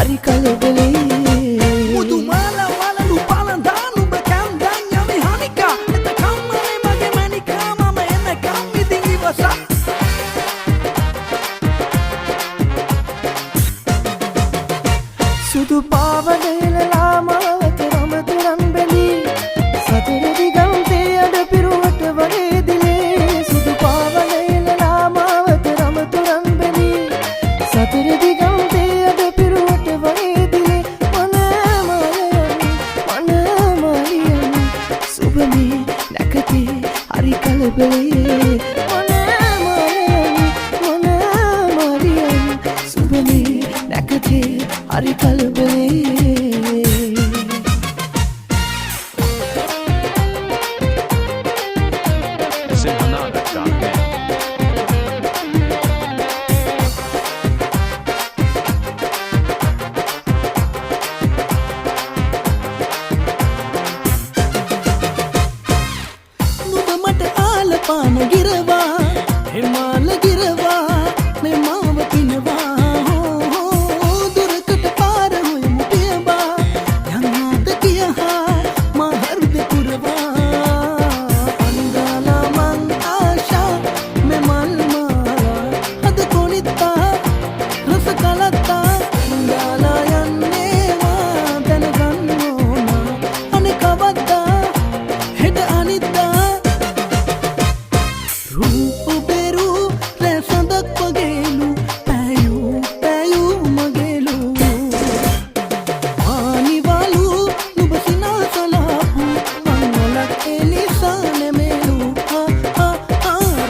හරි කලබලේ මුදුමාලා වලලු පලඳා නුඹ කැන්දන් යමි හනිකා එතකම් මනේ මගේ මැනිකා මම එනකම් ඉතින් ඉවසා සුදු පාවඩේලලා මාවත රමතුරන් බැලී සතර දිගන්තේ අඩ පිරුවට වගේ දිලේ සුදු පාවඩේලලා මාවත රමතුරන් බැලී සතර දිගන්තේ අඩ පිරුවට වගේ දිලේ මන මායම් සුබමේ නැකතේ හරි කලබලේ මන මායම් සුබමේ නැකතේ හරි කලබලේ Simhanada.net. නුඹ මට ආලපාන ගිරවා හිමාල ගිරවා මේ මාව පිනවා දුරකට පාර හොයමු පියවා යන්නාද කියහා මා හෘද පුරවා අන්දාලා මං ආශා මේ මල් මාලා අද කොනිත්තා රස කලත්තා අන්දාලා යන්නේ මා දැනගන්න ඕනා අනේ කවද්දා හෙට අනිද්දා රූප බෙරු රැසඳක් වගේලු පැයූ මගේලු ආනිවලු නුඹ සිනාසලාපු අන්නලක් එනිසා නෙමෙලු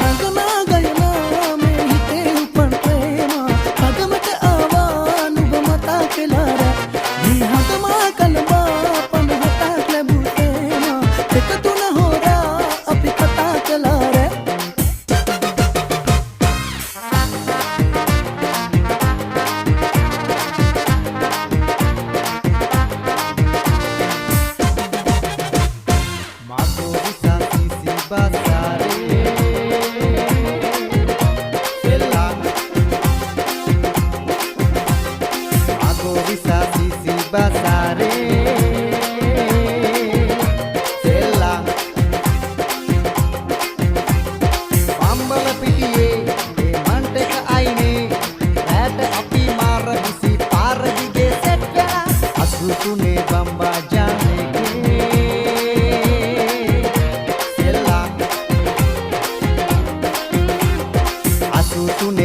රඟනා ගයනා මේ හිතේ උපන් ප්‍රේමා හදමට ආවා නුඹ මතා කෙලාර මේ හදමා කලබා 50ක් ලැබූ තේමා දෙක තුන හොරා අපි කතා කළා රැ Mago bisa sisi basare Sela Mago bisa sisi basare Sela Pambala pitiye e manteka aine Ata api mara bisi paradige setya Asutune bamba janege Sela Asutune